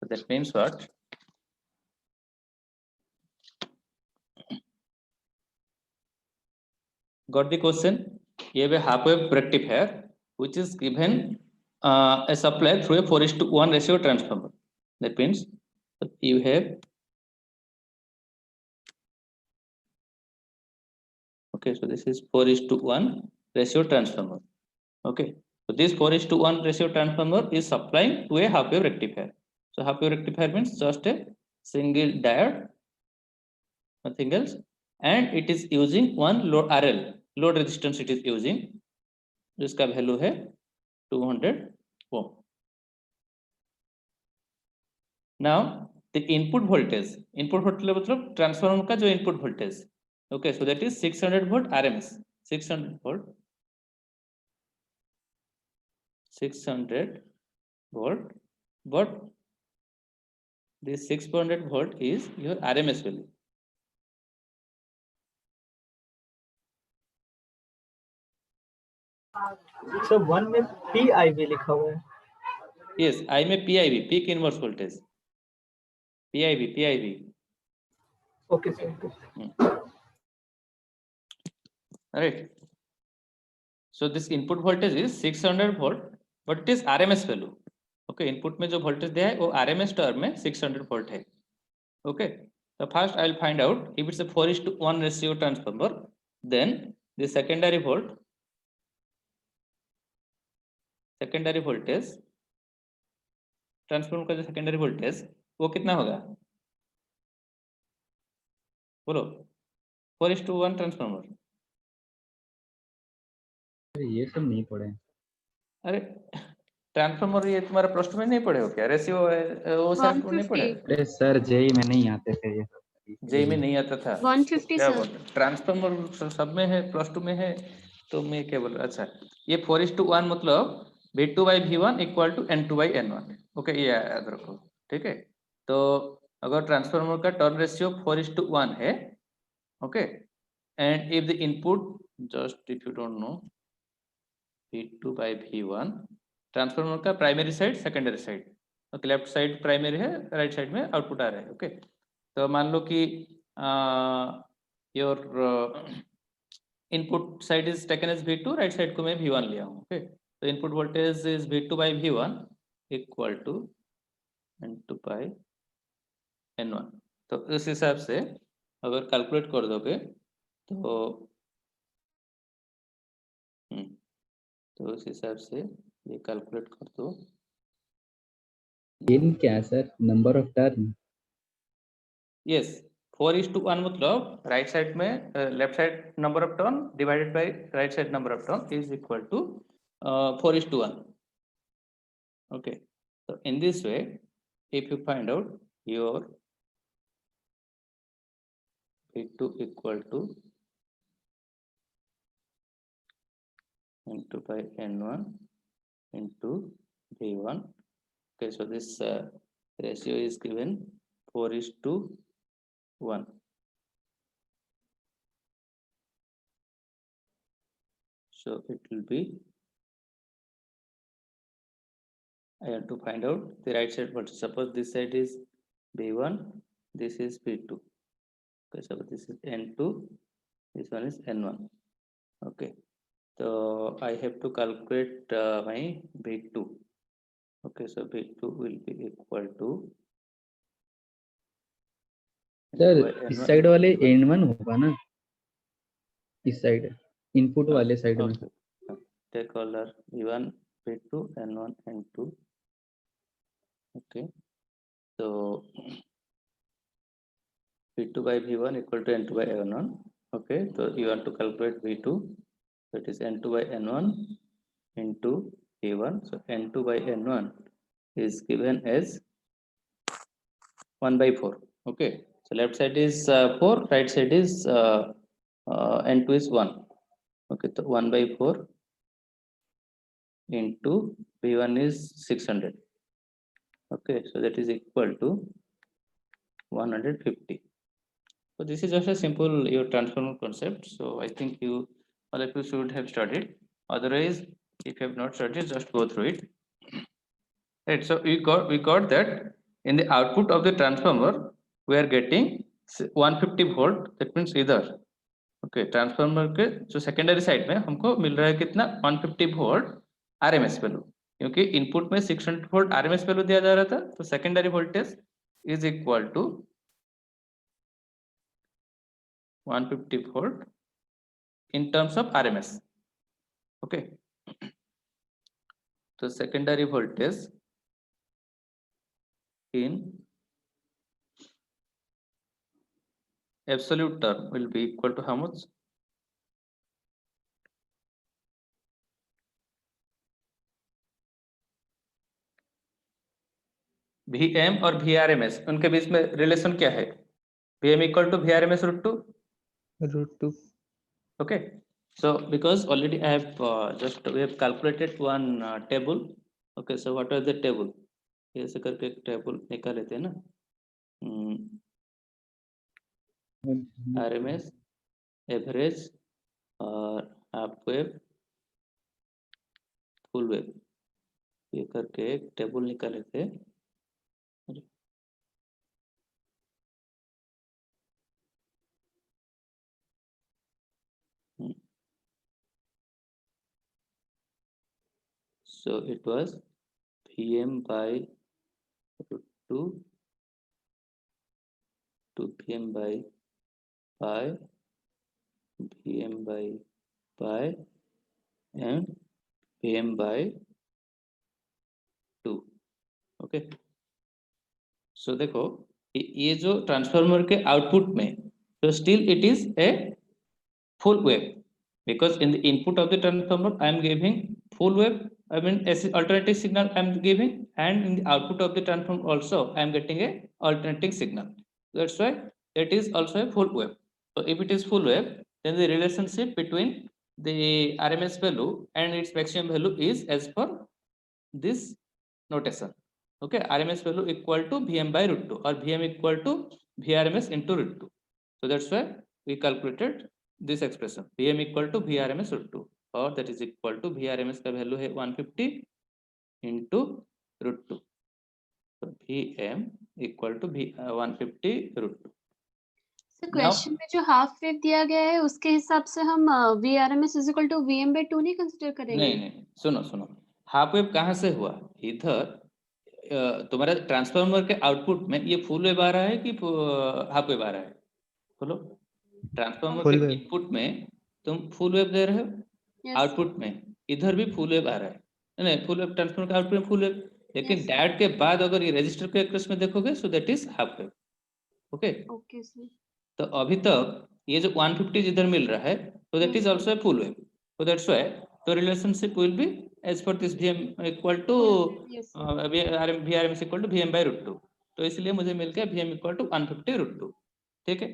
A: so that means what, got the question? You have a half wave rectifier which is given a supply through a 4:1 ratio transformer। that means you have, okay, so this is 4:1 ratio transformer। okay, so this 4:1 ratio transformer is supplying to a half wave rectifier। so half wave rectifier means just a single diode, nothing else, and it is using one load RL, load resistance it is using, जिसका value है 200 ohm। now the input voltage मतलब transformer का जो input voltage, okay, so that is 600 volt RMS, 600 volt but this 600 volt is your RMS value।
D: So one में PIV लिखा हुआ है।
A: yes, I में PIV, peak inverse voltage, PIV।
D: Okay sir, okay।
A: right, so this input voltage is 600 volt but it is RMS value। okay, input में जो voltage दिया है वो RMS term में 600 volt है। okay, so first I will find out if it's a 4:1 ratio transformer, then the secondary voltage transformer का जो secondary voltage वो कितना होगा, बोलो, 4:1 ट्रांसफार्मर।
C: ये सब नहीं पढ़े।
A: अरे ट्रांसफॉर्मर ये तुम्हारा प्लस टू में नहीं पढ़े हो क्या? रेशियो वो सब नहीं पढ़े?
G: 150
C: अरे सर जेई में नहीं आते थे ये सब।
A: जेई में नहीं आता था?
G: 150
A: क्या
G: सर।
A: बोल रहे? ट्रांसफॉर्मर सब में है, प्लस टू में है, तो मैं क्या बोल रहा? अच्छा, ये 4:1 मतलब V2 by V1 equal to N2 by N1। Okay, ये याद रखो, ठीक है। तो अगर ट्रांसफॉर्मर का टर्न रेशियो 4:1 है, okay, and if the input, just if you don't know, V2 by V1, transformer का primary side secondary side, okay, left side primary है, राइट साइड में आउटपुट आ रहा है, ओके। तो मान लो कि your input side is taken as V2, right side को मैं V1 लिया हूँ, ओके। तो input voltage is V2 by V1 equal to N2 by N1। तो इस हिसाब से अगर कैलकुलेट कर दोगे तो तो उस हिसाब से ये कैलकुलेट कर दो।
C: इन क्या है sir? Number of turn.
A: Yes, 4:1 मतलब राइट साइड में left side number of turn divided by right side number of turn is equal to 4:1। Okay, so in this way, if you find out your V2 equal to N2 by N1 into V1, okay, so this ratio is given 4:1. So it will be, I have to find out the right side voltage. Suppose this side is V1, this is V2. Okay, so this is N2, this one is N1. Okay, so I have to calculate my V2. Okay, so V2 will be equal to
C: sir
A: N2 by
C: इस
A: N1
C: side वाले
A: equal to-
C: N1 होगा ना, इस side input वाले side में।
A: Okay. Take color V1, V2, N1, N2. Okay, so V2 by V1 equal to N2 by N1. Okay, so you want to calculate V2, that is N2 by N1 into V1. So N2 by N1 is given as 1 by 4. Okay, so left side is 4, right side is N2 is 1. Okay, so 1 by 4 into V1 is 600. Okay, so that is equal to 150. So this is just a simple your transformer concept. So I think you all of you should have studied. Otherwise, if you have not studied, just go through it. Right. So we got that in the output of the transformer we are getting 150 volt. That means either okay, transformer के जो secondary side में हमको मिल रहा है कितना 150 volt RMS value, क्योंकि input में 600 volt RMS value दिया जा रहा था, तो secondary voltage is equal to 150 volt in terms of RMS. Okay, so secondary voltage in absolute term will be equal to how much? VM और VRMS उनके बीच में रिलेशन क्या है? VM equal to VRMS √2. Okay, so because already I have we have calculated one table. Okay, so what are the table? ऐसे करके एक table निकाले थे ना, RMS, एवरेज और हाफ वेव, फुल वेव, ये करके एक टेबल निकाले थे। So it was VM by √2 to VM by pi, VM by pi and VM by 2. Okay, so देखो ये जो ट्रांसफार्मर के आउटपुट में, तो still it is a full wave, because in the input of the transformer I am giving full wave I mean, as alternating signal I'm giving, and in the output of the transform also I'm getting a alternating signal. That's why it is also a full wave. So if it is full wave, then the relationship between the RMS value and its maximum value is as per this notation. Okay, RMS value equal to Vm by root 2 or Vm equal to Vrms into root 2. So that's why we calculated this expression Vm equal to Vrms root 2, or that is equal to Vrms का value है 150 into root 2. So Vm equal to 150 root 2.
G: Sir question में जो half wave दिया गया है उसके हिसाब से हम VRMS is equal to VM by 2 नहीं कंसीडर करेंगे?
A: नहीं, सुनो, हाफ वेव कहाँ से हुआ? इधर तुम्हारा ट्रांसफार्मर के आउटपुट में ये फुल वेव आ रहा है कि हाफ वेव आ रहा है? बोलो। ट्रांसफार्मर
E: Full
A: के
E: wave.
A: इनपुट में तुम फुल वेव दे रहे हो,
G: Yes.
A: आउटपुट में इधर भी फुल वेव आ रहा है, नहीं फुल वेव ट्रांसफार्मर के आउटपुट में फुल वेव, लेकिन
G: Yes.
A: डायोड के बाद अगर ये रजिस्टर के अक्रॉस में देखोगे so that is half wave. Okay,
G: okay sir.
A: तो अभी तक ये जो 150 जिधर मिल रहा है so that is also a full wave, so that's why the relationship will be as per this Vm equal to
G: Yes.
A: Vrms equal to Vm by root 2, तो इसलिए मुझे मिल गया Vm equal to 150 root 2। ठीक है,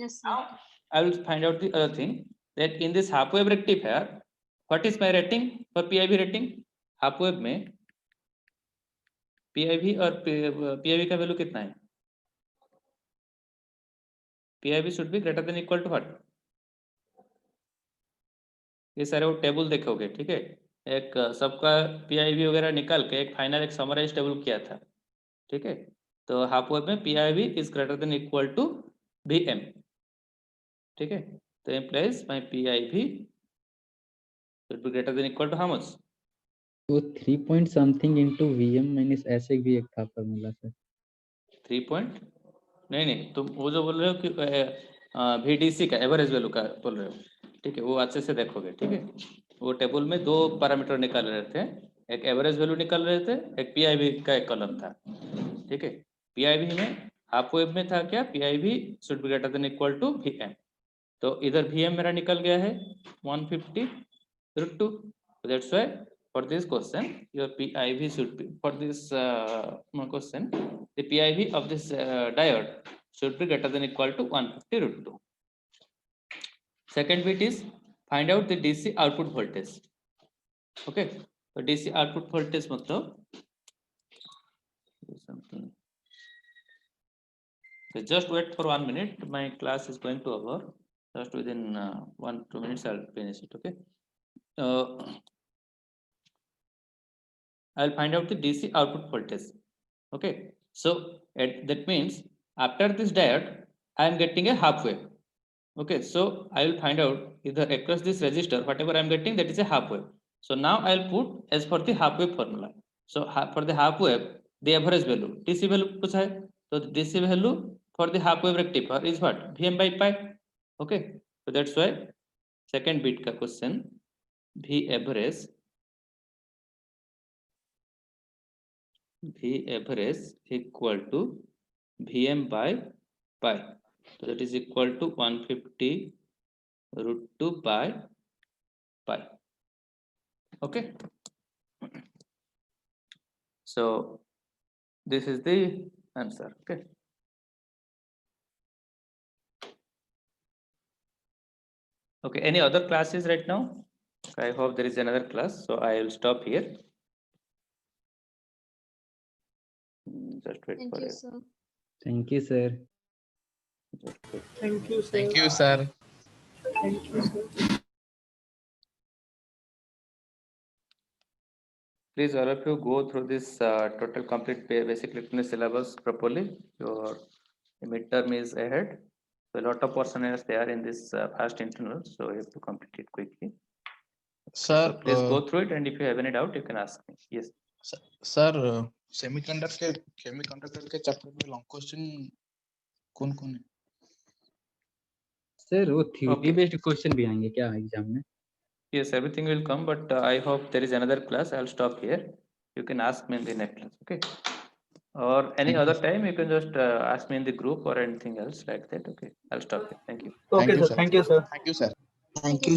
G: Yes
A: now
G: sir.
A: I will find out the other thing that in this half wave rectifier what is my rating for PIV rating? half wave में PIV और PIV का value कितना है? PIV should be greater than equal to what? ये सारे वो table देखोगे, ठीक है, एक सबका PIV वगैरह निकाल के एक फाइनल एक समराइज टेबल किया था, ठीक है, तो हाफ वेव में PIV is greater than equal to VM, ठीक है, तो implies my PIV should be greater than equal to how much?
C: तो 3 point something into VM minus ऐसे भी एक था फॉर्मूला सर।
A: 3 पॉइंट नहीं, तुम वो जो बोल रहे हो कि VDC का एवरेज वैल्यू का बोल रहे हो, ठीक है, वो अच्छे से देखोगे, ठीक है, वो टेबल में दो पैरामीटर निकाल रहे थे, एक एवरेज वैल्यू निकाल रहे थे, एक PIV का एक कॉलम था, ठीक है, PIV में हाफ वेव में था क्या? PIV should be greater than equal to VM, तो इधर VM मेरा निकल गया है 150 root 2, so that's why for this question your PIV should be, for this question the PIV of this diode should be greater than equal to 150 root 2. Second bit is find out the DC output voltage. Okay, so DC output voltage मतलब something. So just wait for 1 minute. My class is going to over. Just within 1-2 minutes, I'll finish it. Okay. I'll find out the DC output voltage. Okay. So that means after this diode, I am getting a half wave. Okay. So I will find out either across this resistor, whatever I am getting, that is a half wave. So now I'll put as for the half wave formula. So for the half wave, the average value, DC value पूछा है, तो DC value for the half wave rectifier is what? Vm by pi. Okay, so that's why second bit का question V average equal to Vm by pi, so that is equal to 150 root 2 by pi. Okay, so this is the answer. Okay. Okay, any other classes right now? I hope there is another class, so I will stop here. Just wait
G: Thank
A: for
G: you
A: it.
G: sir.
C: Thank you sir.
D: Thank you, sir.
H: Thank you, sir.
D: Thank you, sir.
A: Please, all of you go through this total complete basic electronics syllabus properly. Your midterm is ahead. So a lot of portion is there in this first internal, so you have to complete it quickly.
H: Sir,
A: So please go through it, and if you have any doubt, you can ask me. Yes.
H: sir, semiconductor के chapter में long question कौन-कौन है?
C: Sir वो theory
A: Okay.
C: Based question भी आएंगे क्या exam में?
A: Yes, everything will come, but I hope there is another class. I'll stop here. You can ask me in the next class, okay? Or any
H: Thank you,
A: other
H: sir.
A: time, you can just ask me in the group or anything else like that. Okay, I'll stop here. Thank you.
D: Okay,
H: Thank you,
D: sir.
H: sir.
D: Thank you, sir.
H: Thank you, sir.
B: Thank you.